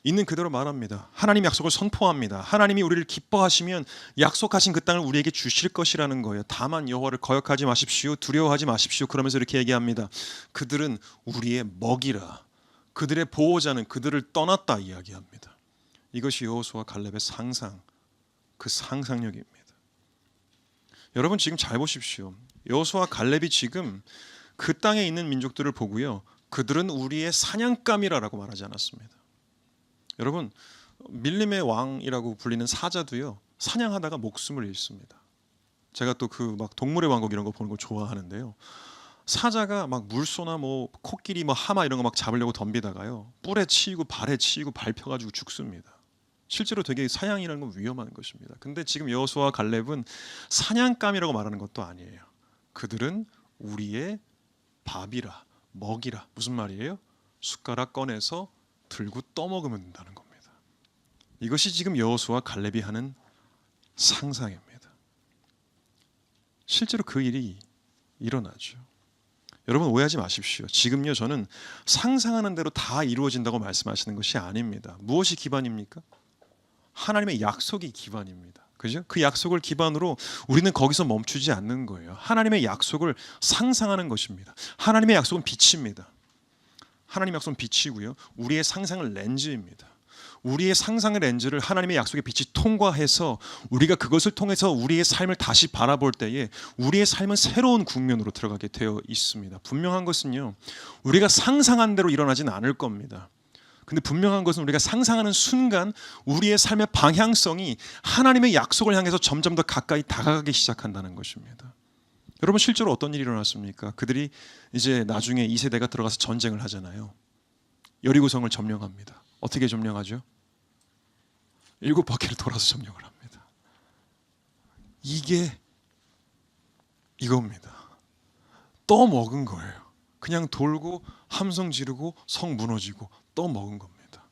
있는 그대로 말합니다. 하나님 약속을 선포합니다. 하나님이 우리를 기뻐하시면 약속하신 그 땅을 우리에게 주실 것이라는 거예요. 다만 여호와를 거역하지 마십시오. 두려워하지 마십시오. 그러면서 이렇게 얘기합니다. 그들은 우리의 먹이라. 그들의 보호자는 그들을 떠났다 이야기합니다. 이것이 여호수아 갈렙의 상상, 그 상상력입니다. 여러분 지금 잘 보십시오. 여호수아 갈렙이 지금 그 땅에 있는 민족들을 보고요. 그들은 우리의 사냥감이라고 말하지 않았습니다. 여러분 밀림의 왕이라고 불리는 사자도요. 사냥하다가 목숨을 잃습니다. 제가 또 그 막 동물의 왕국 이런 거 보는 거 좋아하는데요. 사자가 막 물소나 뭐 코끼리 뭐 하마 이런 거 막 잡으려고 덤비다가요. 뿔에 치이고 발에 치이고 밟혀가지고 죽습니다. 실제로 되게 사냥이라는 건 위험한 것입니다. 근데 지금 여호수아와 갈렙은 사냥감이라고 말하는 것도 아니에요. 그들은 우리의 밥이라 먹이라. 무슨 말이에요? 숟가락 꺼내서 들고 떠먹으면 된다는 겁니다. 이것이 지금 여호수아와 갈렙이 하는 상상입니다. 실제로 그 일이 일어나죠. 여러분 오해하지 마십시오. 지금요 저는 상상하는 대로 다 이루어진다고 말씀하시는 것이 아닙니다. 무엇이 기반입니까? 하나님의 약속이 기반입니다. 그죠? 그 약속을 기반으로 우리는 거기서 멈추지 않는 거예요. 하나님의 약속을 상상하는 것입니다. 하나님의 약속은 빛입니다. 하나님의 약속은 빛이고요. 우리의 상상은 렌즈입니다. 우리의 상상의 렌즈를 하나님의 약속의 빛이 통과해서 우리가 그것을 통해서 우리의 삶을 다시 바라볼 때에 우리의 삶은 새로운 국면으로 들어가게 되어 있습니다. 분명한 것은요, 우리가 상상한 대로 일어나진 않을 겁니다. 근데 분명한 것은 우리가 상상하는 순간 우리의 삶의 방향성이 하나님의 약속을 향해서 점점 더 가까이 다가가기 시작한다는 것입니다. 여러분 실제로 어떤 일이 일어났습니까? 그들이 이제 나중에 이 세대가 들어가서 전쟁을 하잖아요. 여리고성을 점령합니다. 어떻게 점령하죠? 7바퀴를 돌아서 점령을 합니다. 이게 이겁니다. 떠먹은 거예요. 그냥 돌고 함성 지르고 성 무너지고 떠먹은 겁니다.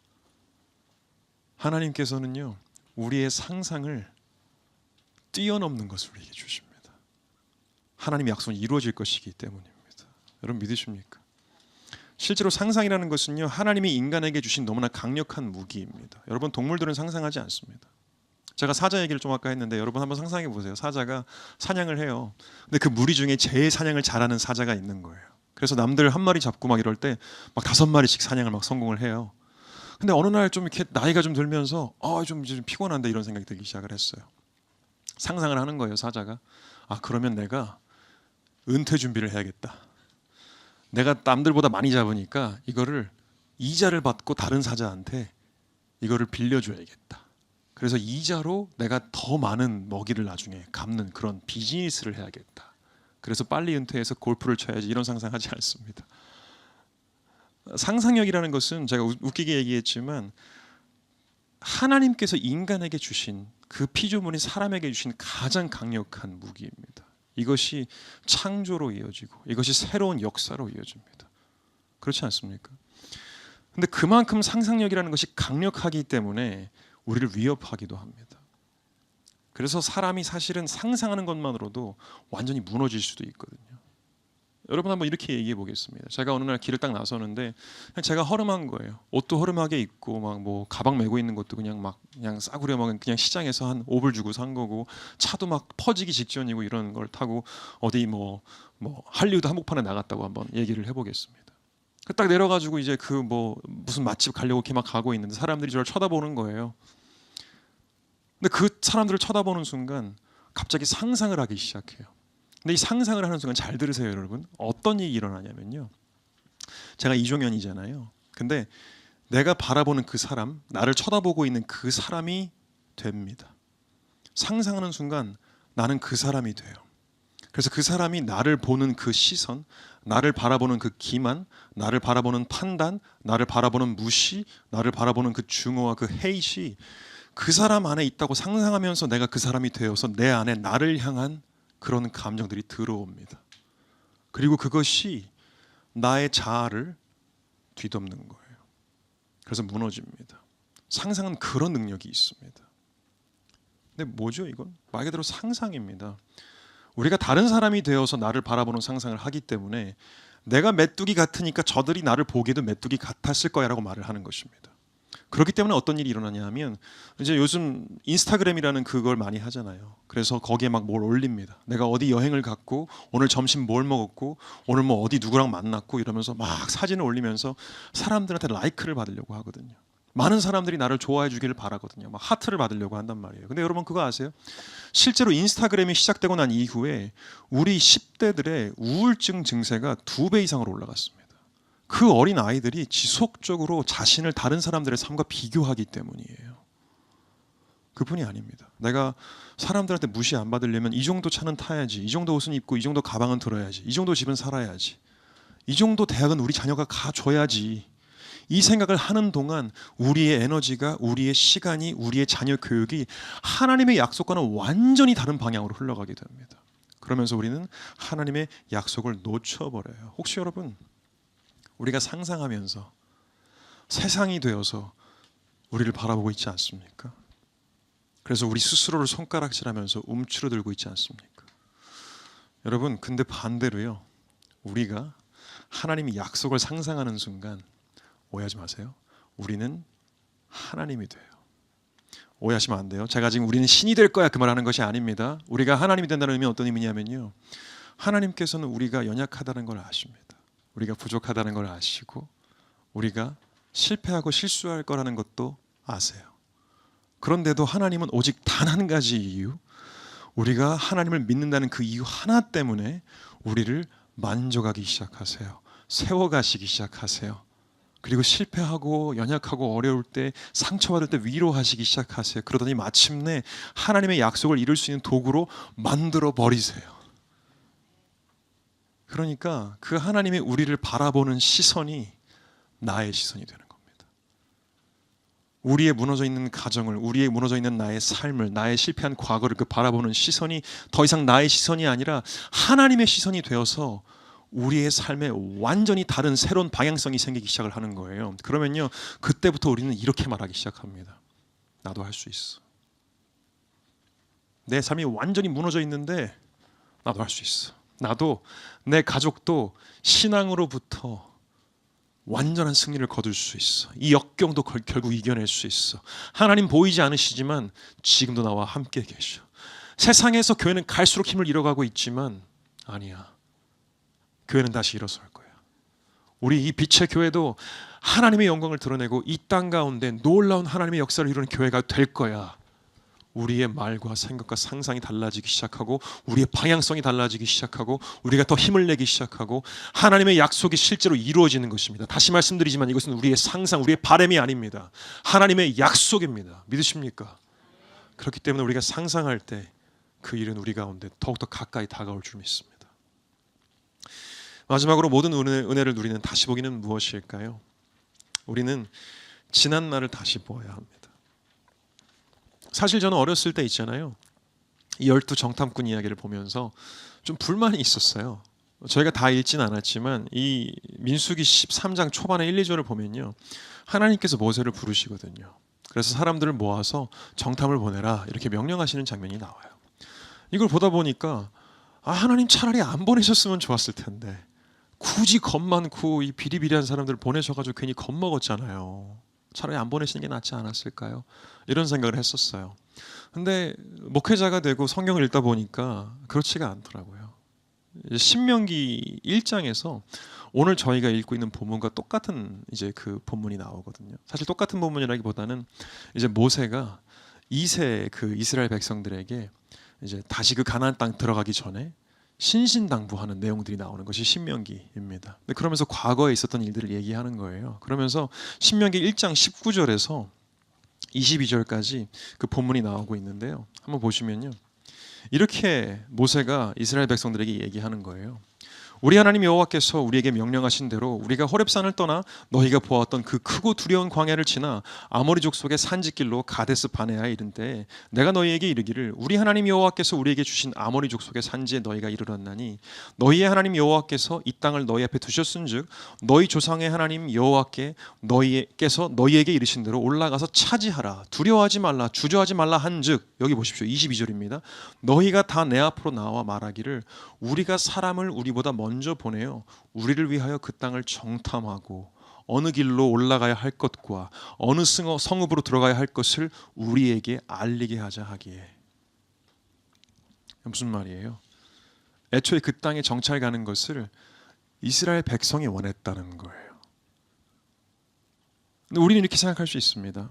하나님께서는요 우리의 상상을 뛰어넘는 것을 우리에게 주십니다. 하나님의 약속은 이루어질 것이기 때문입니다. 여러분 믿으십니까? 실제로 상상이라는 것은요 하나님이 인간에게 주신 너무나 강력한 무기입니다. 여러분 동물들은 상상하지 않습니다. 제가 사자 얘기를 좀 아까 했는데 여러분 한번 상상해 보세요. 사자가 사냥을 해요. 근데 그 무리 중에 제일 사냥을 잘하는 사자가 있는 거예요. 그래서 남들 한 마리 잡고 막 이럴 때 막 5마리씩 사냥을 막 성공을 해요. 근데 어느 날 좀 이렇게 나이가 좀 들면서 좀 이제 좀 피곤한데 이런 생각이 들기 시작을 했어요. 상상을 하는 거예요. 사자가 그러면 내가 은퇴 준비를 해야겠다. 내가 남들보다 많이 잡으니까 이거를 이자를 받고 다른 사자한테 이거를 빌려줘야겠다. 그래서 이자로 내가 더 많은 먹이를 나중에 갚는 그런 비즈니스를 해야겠다. 그래서 빨리 은퇴해서 골프를 쳐야지 이런 상상하지 않습니다. 상상력이라는 것은 제가 웃기게 얘기했지만 하나님께서 인간에게 주신 그 피조물인 사람에게 주신 가장 강력한 무기입니다. 이것이 창조로 이어지고 이것이 새로운 역사로 이어집니다. 그렇지 않습니까? 근데 그만큼 상상력이라는 것이 강력하기 때문에 우리를 위협하기도 합니다. 그래서 사람이 사실은 상상하는 것만으로도 완전히 무너질 수도 있거든요. 여러분 한번 이렇게 얘기해 보겠습니다. 제가 어느 날 길을 딱 나서는데 그냥 제가 허름한 거예요. 옷도 허름하게 입고 막 뭐 가방 메고 있는 것도 그냥 싸구려 막 그냥 시장에서 한 5불 주고 산 거고 차도 막 퍼지기 직전이고 이런 걸 타고 어디 뭐 할리우드 한복판에 나갔다고 한번 얘기를 해보겠습니다. 딱 내려가지고 이제 그 무슨 맛집 가려고 이렇게 막 가고 있는데 사람들이 저를 쳐다보는 거예요. 근데 그 사람들을 쳐다보는 순간 갑자기 상상을 하기 시작해요. 근데 이 상상을 하는 순간 잘 들으세요, 여러분. 어떤 일이 일어나냐면요. 제가 이종현이잖아요. 근데 내가 바라보는 그 사람, 나를 쳐다보고 있는 그 사람이 됩니다. 상상하는 순간 나는 그 사람이 돼요. 그래서 그 사람이 나를 보는 그 시선, 나를 바라보는 그 기만, 나를 바라보는 판단, 나를 바라보는 무시, 나를 바라보는 그 증오와 그 헤이시 그 사람 안에 있다고 상상하면서 내가 그 사람이 되어서 내 안에 나를 향한 그런 감정들이 들어옵니다. 그리고 그것이 나의 자아를 뒤덮는 거예요. 그래서 무너집니다. 상상은 그런 능력이 있습니다. 근데 뭐죠 이건? 말 그대로 상상입니다. 우리가 다른 사람이 되어서 나를 바라보는 상상을 하기 때문에 내가 메뚜기 같으니까 저들이 나를 보기에도 메뚜기 같았을 거야 라고 말을 하는 것입니다. 그렇기 때문에 어떤 일이 일어나냐 하면 이제 요즘 인스타그램이라는 그걸 많이 하잖아요. 그래서 거기에 막 뭘 올립니다. 내가 어디 여행을 갔고 오늘 점심 뭘 먹었고 오늘 뭐 어디 누구랑 만났고 이러면서 막 사진을 올리면서 사람들한테 라이크를 받으려고 하거든요. 많은 사람들이 나를 좋아해 주기를 바라거든요. 막 하트를 받으려고 한단 말이에요. 근데 여러분 그거 아세요? 실제로 인스타그램이 시작되고 난 이후에 우리 10대들의 우울증 증세가 2배 이상으로 올라갔습니다. 그 어린 아이들이 지속적으로 자신을 다른 사람들의 삶과 비교하기 때문이에요. 그뿐이 아닙니다. 내가 사람들한테 무시 안 받으려면 이 정도 차는 타야지, 이 정도 옷은 입고 이 정도 가방은 들어야지, 이 정도 집은 살아야지, 이 정도 대학은 우리 자녀가 가줘야지. 이 생각을 하는 동안 우리의 에너지가, 우리의 시간이, 우리의 자녀 교육이 하나님의 약속과는 완전히 다른 방향으로 흘러가게 됩니다. 그러면서 우리는 하나님의 약속을 놓쳐버려요. 혹시 여러분 우리가 상상하면서 세상이 되어서 우리를 바라보고 있지 않습니까? 그래서 우리 스스로를 손가락질하면서 움츠러들고 있지 않습니까? 여러분, 근데 반대로요, 우리가 하나님이 약속을 상상하는 순간 오해하지 마세요. 우리는 하나님이 돼요. 오해하시면 안 돼요. 제가 지금 우리는 신이 될 거야 그 말하는 것이 아닙니다. 우리가 하나님이 된다는 의미는 어떤 의미냐면요, 하나님께서는 우리가 연약하다는 걸 아십니다. 우리가 부족하다는 걸 아시고 우리가 실패하고 실수할 거라는 것도 아세요. 그런데도 하나님은 오직 단 한 가지 이유, 우리가 하나님을 믿는다는 그 이유 하나 때문에 우리를 만져가기 시작하세요. 세워가시기 시작하세요. 그리고 실패하고 연약하고 어려울 때, 상처받을 때 위로하시기 시작하세요. 그러더니 마침내 하나님의 약속을 이룰 수 있는 도구로 만들어 버리세요. 그러니까 그 하나님의 우리를 바라보는 시선이 나의 시선이 되는 겁니다. 우리의 무너져 있는 가정을, 우리의 무너져 있는 나의 삶을, 나의 실패한 과거를 그 바라보는 시선이 더 이상 나의 시선이 아니라 하나님의 시선이 되어서 우리의 삶에 완전히 다른 새로운 방향성이 생기기 시작을 하는 거예요. 그러면요, 그때부터 우리는 이렇게 말하기 시작합니다. 나도 할 수 있어. 내 삶이 완전히 무너져 있는데 나도 할 수 있어. 나도, 내 가족도 신앙으로부터 완전한 승리를 거둘 수 있어. 이 역경도 결국 이겨낼 수 있어. 하나님 보이지 않으시지만 지금도 나와 함께 계셔. 세상에서 교회는 갈수록 힘을 잃어가고 있지만 아니야, 교회는 다시 일어설 거야. 우리 이 빛의 교회도 하나님의 영광을 드러내고 이 땅 가운데 놀라운 하나님의 역사를 이루는 교회가 될 거야. 우리의 말과 생각과 상상이 달라지기 시작하고 우리의 방향성이 달라지기 시작하고 우리가 더 힘을 내기 시작하고 하나님의 약속이 실제로 이루어지는 것입니다. 다시 말씀드리지만 이것은 우리의 상상, 우리의 바람이 아닙니다. 하나님의 약속입니다. 믿으십니까? 그렇기 때문에 우리가 상상할 때 그 일은 우리 가운데 더욱더 가까이 다가올 줄 믿습니다. 마지막으로 모든 은혜를 누리는 다시 보기는 무엇일까요? 우리는 지난 날을 다시 보아야 합니다. 사실 저는 어렸을 때 있잖아요, 이 12 정탐꾼 이야기를 보면서 좀 불만이 있었어요. 저희가 다 읽진 않았지만 이 민수기 13장 초반에 1, 2절을 보면요, 하나님께서 모세를 부르시거든요. 그래서 사람들을 모아서 정탐을 보내라 이렇게 명령하시는 장면이 나와요. 이걸 보다 보니까 하나님 차라리 안 보내셨으면 좋았을 텐데 굳이 겁 많고 이 비리비리한 사람들을 보내셔가지고 괜히 겁먹었잖아요. 차라리 안 보내시는 게 낫지 않았을까요? 이런 생각을 했었어요. 근데 목회자가 되고 성경을 읽다 보니까 그렇지가 않더라고요. 신명기 1장에서 오늘 저희가 읽고 있는 본문과 똑같은 이제 그 본문이 나오거든요. 사실 똑같은 본문이라기보다는 이제 모세가 2세 그 이스라엘 백성들에게 이제 다시 그 가나안 땅 들어가기 전에 신신당부하는 내용들이 나오는 것이 신명기입니다. 그러면서 과거에 있었던 일들을 얘기하는 거예요. 그러면서 신명기 1장 19절에서 22절까지 그 본문이 나오고 있는데요. 한번 보시면요, 이렇게 모세가 이스라엘 백성들에게 얘기하는 거예요. 우리 하나님 여호와께서 우리에게 명령하신 대로 우리가 호렙산을 떠나 너희가 보았던 그 크고 두려운 광야를 지나 아모리 족속의 산지길로 가데스 바네아에 이른데 내가 너희에게 이르기를 우리 하나님 여호와께서 우리에게 주신 아모리 족속의 산지에 너희가 이르렀나니 너희의 하나님 여호와께서 이 땅을 너희 앞에 두셨은즉 너희 조상의 하나님 여호와께서 너희에게 이르신 대로 올라가서 차지하라. 두려워하지 말라, 주저하지 말라 한즉, 여기 보십시오, 22절입니다. 너희가 다 내 앞으로 나와 말하기를 우리가 사람을 우리보다 먼저 보내어 우리를 위하여 그 땅을 정탐하고 어느 길로 올라가야 할 것과 어느 성읍으로 들어가야 할 것을 우리에게 알리게 하자 하기에. 무슨 말이에요? 애초에 그 땅에 정찰 가는 것을 이스라엘 백성이 원했다는 거예요. 근데 우리는 이렇게 생각할 수 있습니다.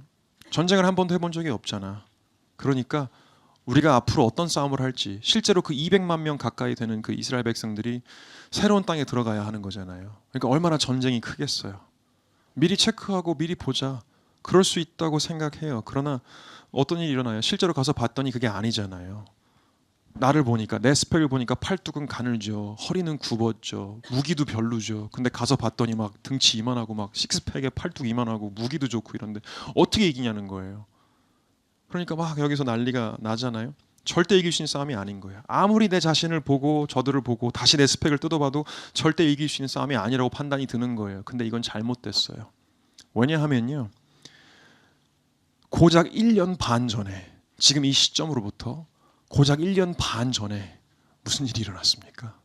전쟁을 한 번도 해본 적이 없잖아. 그러니까 우리가 앞으로 어떤 싸움을 할지, 실제로 그 200만 명 가까이 되는 그 이스라엘 백성들이 새로운 땅에 들어가야 하는 거잖아요. 그러니까 얼마나 전쟁이 크겠어요. 미리 체크하고 미리 보자, 그럴 수 있다고 생각해요. 그러나 어떤 일이 일어나요? 실제로 가서 봤더니 그게 아니잖아요. 나를 보니까, 내 스펙을 보니까 팔뚝은 가늘죠, 허리는 굽었죠, 무기도 별로죠. 근데 가서 봤더니 막 등치 이만하고 막 식스팩에 팔뚝 이만하고 무기도 좋고 이런데 어떻게 이기냐는 거예요. 그러니까 막 여기서 난리가 나잖아요. 절대 이길 수 있는 싸움이 아닌 거예요. 아무리 내 자신을 보고 저들을 보고 다시 내 스펙을 뜯어봐도 절대 이길 수 있는 싸움이 아니라고 판단이 드는 거예요. 근데 이건 잘못됐어요. 왜냐하면요, 고작 1년 반 전에, 지금 이 시점으로부터 고작 1년 반 전에 무슨 일이 일어났습니까?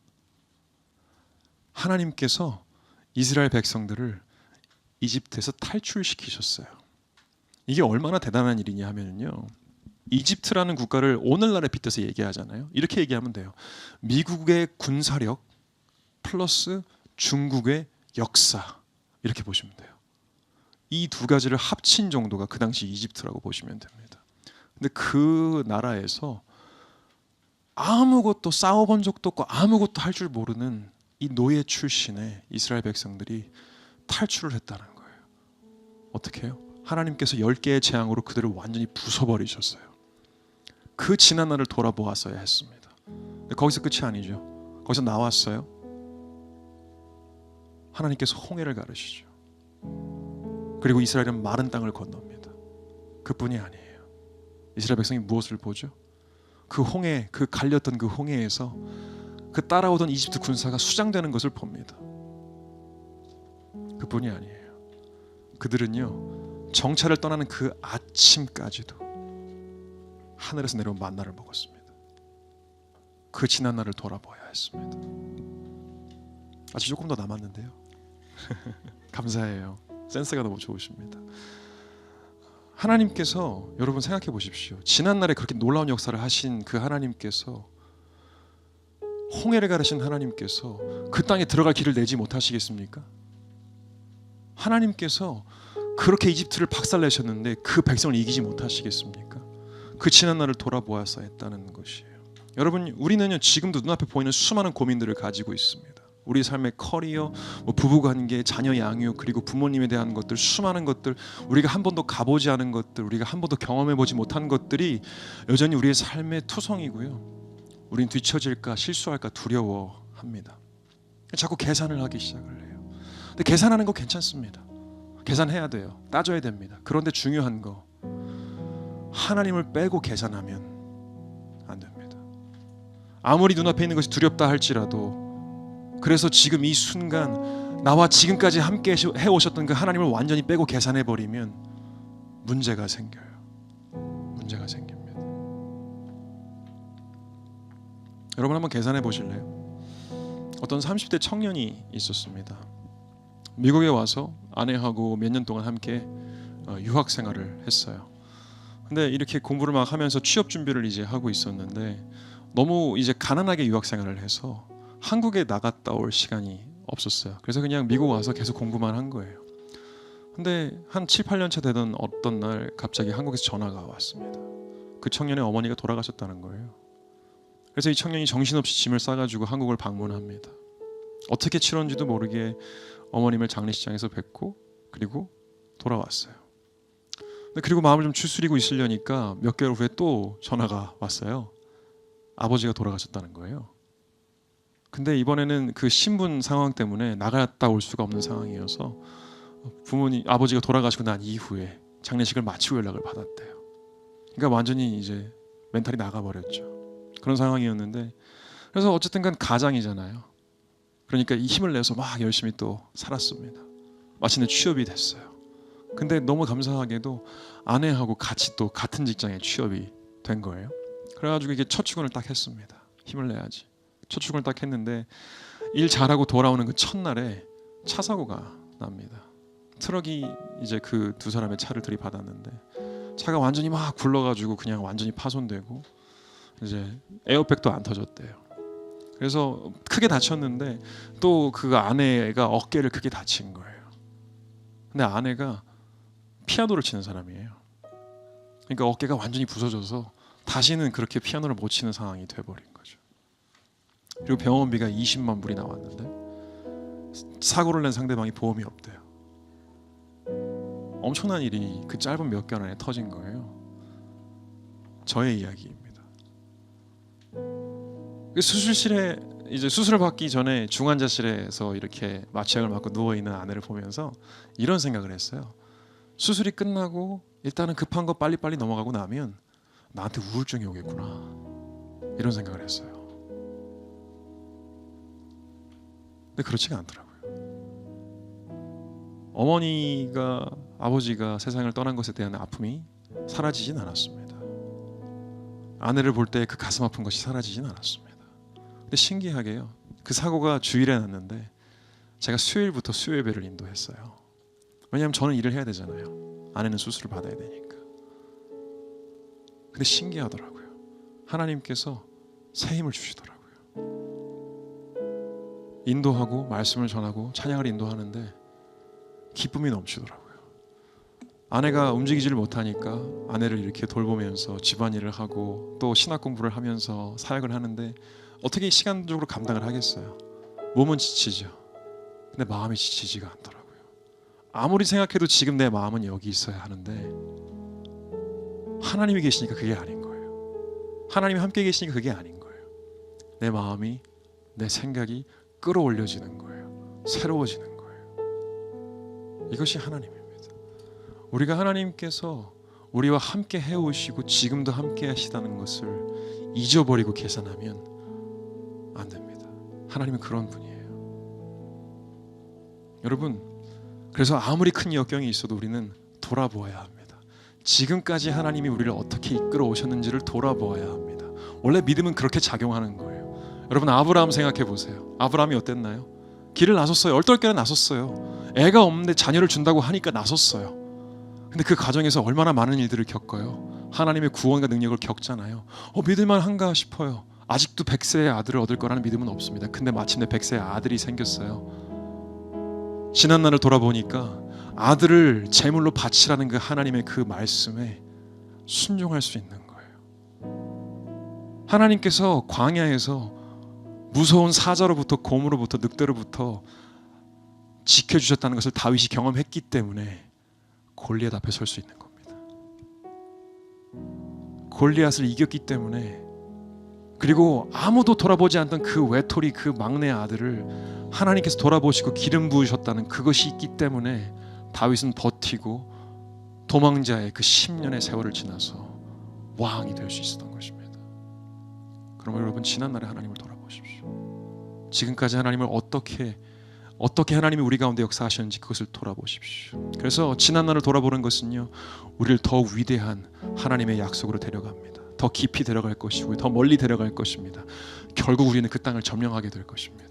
하나님께서 이스라엘 백성들을 이집트에서 탈출시키셨어요. 이게 얼마나 대단한 일이냐 하면요, 이집트라는 국가를 오늘날에 빗대서 얘기하잖아요. 이렇게 얘기하면 돼요. 미국의 군사력 플러스 중국의 역사, 이렇게 보시면 돼요. 이 두 가지를 합친 정도가 그 당시 이집트라고 보시면 됩니다. 근데 그 나라에서 아무것도 싸워본 적도 없고 아무것도 할 줄 모르는 이 노예 출신의 이스라엘 백성들이 탈출을 했다는 거예요. 어떻게 해요? 하나님께서 10개의 재앙으로 그들을 완전히 부숴버리셨어요. 그 지난 날을 돌아보았어야 했습니다. 근데 거기서 끝이 아니죠. 거기서 나왔어요. 하나님께서 홍해를 가르시죠. 그리고 이스라엘은 마른 땅을 건넙니다. 그뿐이 아니에요. 이스라엘 백성이 무엇을 보죠? 그 홍해, 그 갈렸던 그 홍해에서 그 따라오던 이집트 군사가 수장되는 것을 봅니다. 그뿐이 아니에요. 그들은요, 정찰을 떠나는 그 아침까지도 하늘에서 내려온 만나를 먹었습니다. 그 지난 날을 돌아봐야 했습니다. 아직 조금 더 남았는데요. 감사해요. 센스가 너무 좋으십니다. 하나님께서, 여러분 생각해 보십시오. 지난날에 그렇게 놀라운 역사를 하신 그 하나님께서, 홍해를 가르신 하나님께서 그 땅에 들어갈 길을 내지 못하시겠습니까? 하나님께서 그렇게 이집트를 박살내셨는데 그 백성을 이기지 못하시겠습니까? 그 지난날을 돌아보아서 했다는 것이에요. 여러분, 우리는요, 지금도 눈앞에 보이는 수많은 고민들을 가지고 있습니다. 우리 삶의 커리어, 부부관계, 자녀 양육, 그리고 부모님에 대한 것들, 수많은 것들, 우리가 한 번도 가보지 않은 것들, 우리가 한 번도 경험해보지 못한 것들이 여전히 우리의 삶의 투성이고요, 우린 뒤처질까 실수할까 두려워합니다. 자꾸 계산을 하기 시작을 해요. 근데 계산하는 거 괜찮습니다. 계산해야 돼요. 따져야 됩니다. 그런데 중요한 거, 하나님을 빼고 계산하면 안 됩니다. 아무리 눈앞에 있는 것이 두렵다 할지라도, 그래서 지금 이 순간 나와 지금까지 함께 해오셨던 그 하나님을 완전히 빼고 계산해버리면 문제가 생겨요. 문제가 생깁니다. 여러분 한번 계산해 보실래요? 어떤 30대 청년이 있었습니다. 미국에 와서 아내하고 몇 년 동안 함께 유학 생활을 했어요. 근데 이렇게 공부를 막 하면서 취업 준비를 이제 하고 있었는데, 너무 이제 가난하게 유학 생활을 해서 한국에 나갔다 올 시간이 없었어요. 그래서 그냥 미국 와서 계속 공부만 한 거예요. 근데 한 7, 8년 차 되던 어떤 날 갑자기 한국에서 전화가 왔습니다. 그 청년의 어머니가 돌아가셨다는 거예요. 그래서 이 청년이 정신없이 짐을 싸가지고 한국을 방문합니다. 어떻게 치렀는지도 모르게 어머님을 장례식장에서 뵙고 그리고 돌아왔어요. 근데 그리고 마음을 좀 추스리고 있으려니까 몇 개월 후에 또 전화가 왔어요. 아버지가 돌아가셨다는 거예요. 근데 이번에는 그 신분 상황 때문에 나갔다 올 수가 없는 상황이어서 아버지가 돌아가시고 난 이후에 장례식을 마치고 연락을 받았대요. 그러니까 완전히 이제 멘탈이 나가버렸죠. 그런 상황이었는데, 그래서 어쨌든 간 가장이잖아요. 그러니까 이 힘을 내서 막 열심히 또 살았습니다. 마침내 취업이 됐어요. 근데 너무 감사하게도 아내하고 같이 또 같은 직장에 취업이 된 거예요. 그래가지고 이게 첫 출근을 딱 했습니다. 힘을 내야지. 첫 출근을 딱 했는데 일 잘하고 돌아오는 그 첫날에 차 사고가 납니다. 트럭이 이제 그 두 사람의 차를 들이받았는데 차가 완전히 막 굴러가지고 그냥 완전히 파손되고 이제 에어백도 안 터졌대요. 그래서 크게 다쳤는데 또 그 아내가 어깨를 크게 다친 거예요. 근데 아내가 피아노를 치는 사람이에요. 그러니까 어깨가 완전히 부서져서 다시는 그렇게 피아노를 못 치는 상황이 돼버린 거죠. 그리고 병원비가 20만 불이 나왔는데 사고를 낸 상대방이 보험이 없대요. 엄청난 일이 그 짧은 몇 개월 안에 터진 거예요. 저의 이야기입니다. 수술실에 이제 수술을 받기 전에 중환자실에서 이렇게 마취약을 맞고 누워 있는 아내를 보면서 이런 생각을 했어요. 수술이 끝나고 일단은 급한 거 빨리빨리 넘어가고 나면 나한테 우울증이 오겠구나, 이런 생각을 했어요. 근데 그렇지가 않더라고요. 어머니가, 아버지가 세상을 떠난 것에 대한 아픔이 사라지진 않았습니다. 아내를 볼 때 그 가슴 아픈 것이 사라지진 않았습니다. 근데 신기하게요, 그 사고가 주일에 났는데 제가 수요일부터 수요예배를 인도했어요. 왜냐하면 저는 일을 해야 되잖아요. 아내는 수술을 받아야 되니까. 근데 신기하더라고요. 하나님께서 새 힘을 주시더라고요. 인도하고 말씀을 전하고 찬양을 인도하는데 기쁨이 넘치더라고요. 아내가 움직이지를 못하니까 아내를 이렇게 돌보면서 집안일을 하고 또 신학 공부를 하면서 사역을 하는데 어떻게 시간적으로 감당을 하겠어요? 몸은 지치죠. 근데 마음이 지치지가 않더라고요. 아무리 생각해도 지금 내 마음은 여기 있어야 하는데 하나님이 계시니까 그게 아닌 거예요. 하나님이 함께 계시니까 그게 아닌 거예요. 내 마음이, 내 생각이 끌어올려지는 거예요. 새로워지는 거예요. 이것이 하나님입니다. 우리가 하나님께서 우리와 함께 해오시고 지금도 함께 하시다는 것을 잊어버리고 계산하면 안 됩니다. 하나님은 그런 분이에요. 여러분, 그래서 아무리 큰 역경이 있어도 우리는 돌아보아야 합니다. 지금까지 하나님이 우리를 어떻게 이끌어 오셨는지를 돌아보아야 합니다. 원래 믿음은 그렇게 작용하는 거예요. 여러분, 아브라함 생각해 보세요. 아브라함이 어땠나요? 길을 나섰어요. 얼떨결에 나섰어요. 애가 없는데 자녀를 준다고 하니까 나섰어요. 근데 그 과정에서 얼마나 많은 일들을 겪어요. 하나님의 구원과 능력을 겪잖아요. 믿을만 한가 싶어요. 아직도 100세의 아들을 얻을 거라는 믿음은 없습니다. 근데 마침내 100세의 아들이 생겼어요. 지난 날을 돌아보니까 아들을 제물로 바치라는 그 하나님의 그 말씀에 순종할 수 있는 거예요. 하나님께서 광야에서 무서운 사자로부터 곰으로부터 늑대로부터 지켜주셨다는 것을 다윗이 경험했기 때문에 골리앗 앞에 설 수 있는 겁니다. 골리앗을 이겼기 때문에, 그리고 아무도 돌아보지 않던 그 외톨이 그 막내 아들을 하나님께서 돌아보시고 기름 부으셨다는 그것이 있기 때문에 다윗은 버티고 도망자의 그 10년의 세월을 지나서 왕이 될 수 있었던 것입니다. 그러면 여러분, 지난날에 하나님을 돌아보십시오. 지금까지 하나님을 어떻게 하나님이 우리 가운데 역사하셨는지 그것을 돌아보십시오. 그래서 지난날을 돌아보는 것은요, 우리를 더 위대한 하나님의 약속으로 데려갑니다. 더 깊이 데려갈 것이고 더 멀리 데려갈 것입니다. 결국 우리는 그 땅을 점령하게 될 것입니다.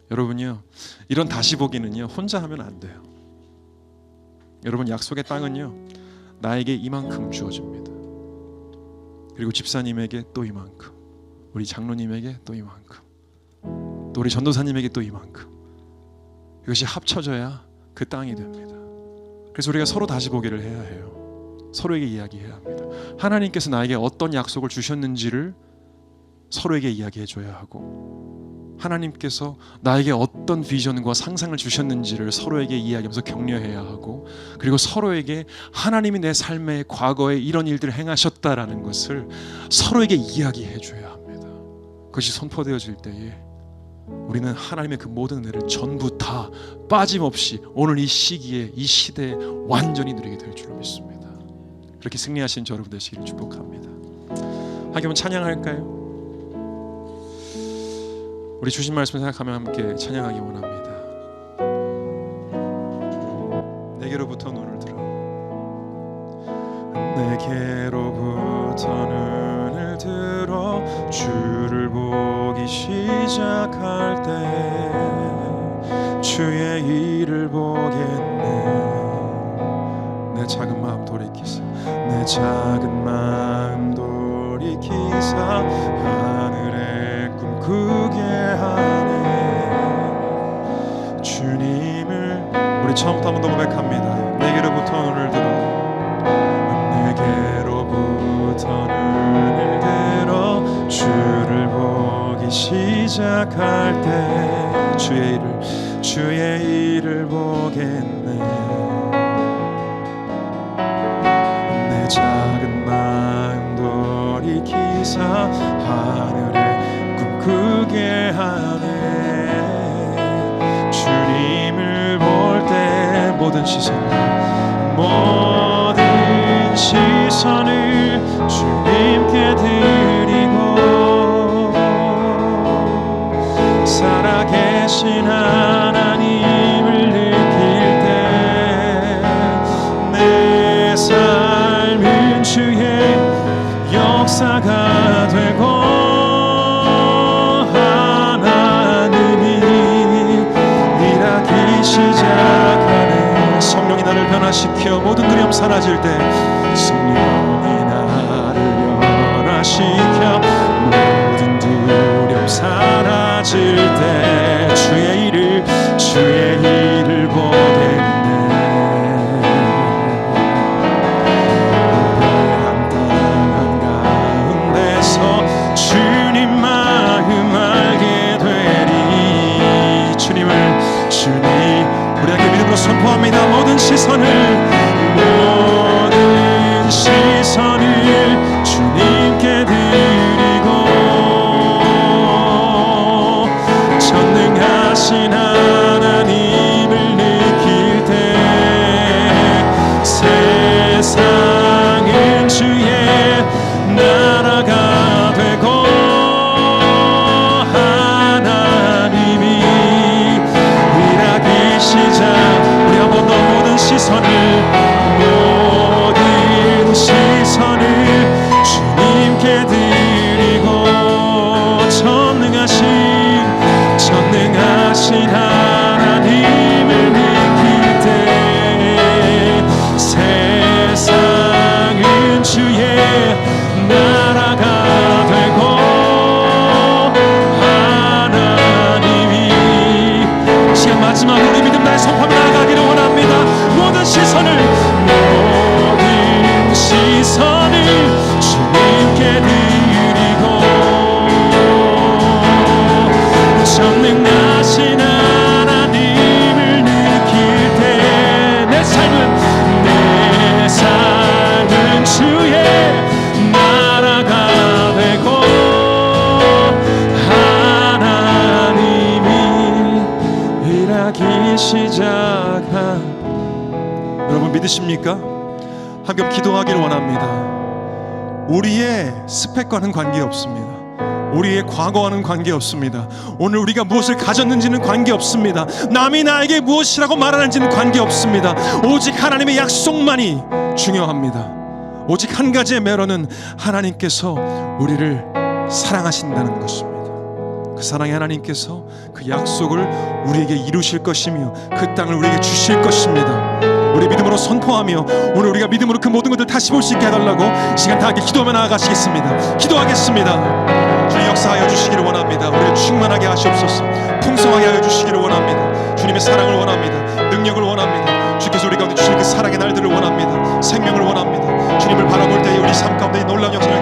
여러분요, 이런 다시 보기는요 혼자 하면 안 돼요. 여러분, 약속의 땅은요 나에게 이만큼 주어집니다. 그리고 집사님에게 또 이만큼, 우리 장로님에게 또 이만큼, 또 우리 전도사님에게 또 이만큼. 이것이 합쳐져야 그 땅이 됩니다. 그래서 우리가 서로 다시 보기를 해야 해요. 서로에게 이야기해야 합니다. 하나님께서 나에게 어떤 약속을 주셨는지를 서로에게 이야기해 줘야 하고, 하나님께서 나에게 어떤 비전과 상상을 주셨는지를 서로에게 이야기하면서 격려해야 하고, 그리고 서로에게 하나님이 내 삶의 과거에 이런 일들을 행하셨다라는 것을 서로에게 이야기해 줘야 합니다. 그것이 선포되어질 때에 우리는 하나님의 그 모든 은혜를 전부 다 빠짐없이 오늘 이 시기에, 이 시대에 완전히 누리게 될 줄로 믿습니다. 그렇게 승리하신 저 여러분 되시기를 축복합니다. 하기면 찬양할까요? 우리 주신 말씀 생각하며 함께 찬양하기 원합니다. 내게로부터 눈을 들어, 내게로부터 눈을 들어 주를 보기 시작할 때 주의 일을 보겠네. 내 작은 마음 돌이키사, 내 작은 마음 돌이키사 하늘의 꿈 꾸게 하네. 주님을, 우리 처음부터 한 번 더 고백합니다. 내게로부터 눈을 들어, 내게로부터 눈을 들어 주를 보기 시작할 때 주의 일을 보겠네. 내 작은 마음 돌이키사 하늘에 꿈꾸게 하네. 주님을 볼 때 모든 시선을 주님께 드리고, 살아계신 하나님을 느낄 때 내 삶을 나를 변화시켜 모든 두려움 사라질 때 성령이 나를 변화시켜 모든 두려움 사라질 때 주의 일을 보겠네. 불안한 가운데서 주님 마음 알게 되리. 주님 우리에게 믿음으로 선포합니다. 모든 시선을 주님께 드리고 전능하신 하나님을 느낄 때 세상은 주의 나라가 되고 하나님이 일하기 시작. 우리 한 번 더 모든 시선을 주님께 드리고 전능하신 하나님을 느낄 때 세상은 주의 나라가 되고 하나님이 시간 마지막으로 우리 믿음 나의 선포하며 나아가기를 원합니다. 모든 시선을 주님께 드리고 전능하신 하나님을 느낄 때 내 삶은 주의 나라가 되고 하나님이 일하기 시작한. 여러분 믿으십니까? 함께 기도하기를 원합니다. 우리의 스펙과는 관계없습니다. 우리의 과거와는 관계없습니다. 오늘 우리가 무엇을 가졌는지는 관계없습니다. 남이 나에게 무엇이라고 말하는지는 관계없습니다. 오직 하나님의 약속만이 중요합니다. 오직 한 가지의 매로는 하나님께서 우리를 사랑하신다는 것입니다. 그 사랑의 하나님께서 그 약속을 우리에게 이루실 것이며 그 땅을 우리에게 주실 것입니다. 우리 믿음으로 선포하며 오늘 우리가 믿음으로 그 모든 것들 다시 볼 수 있게 해달라고 시간 다 함께 기도하며 나아가시겠습니다. 기도하겠습니다. 주님 역사하여 주시기를 원합니다. 우리를 충만하게 하시옵소서. 풍성하게 하여 주시기를 원합니다. 주님의 사랑을 원합니다. 능력을 원합니다. 주께서 우리 가운데 주신 그 사랑의 날들을 원합니다. 생명을 원합니다. 주님을 바라볼 때에 우리 삶 가운데 놀라운 역사를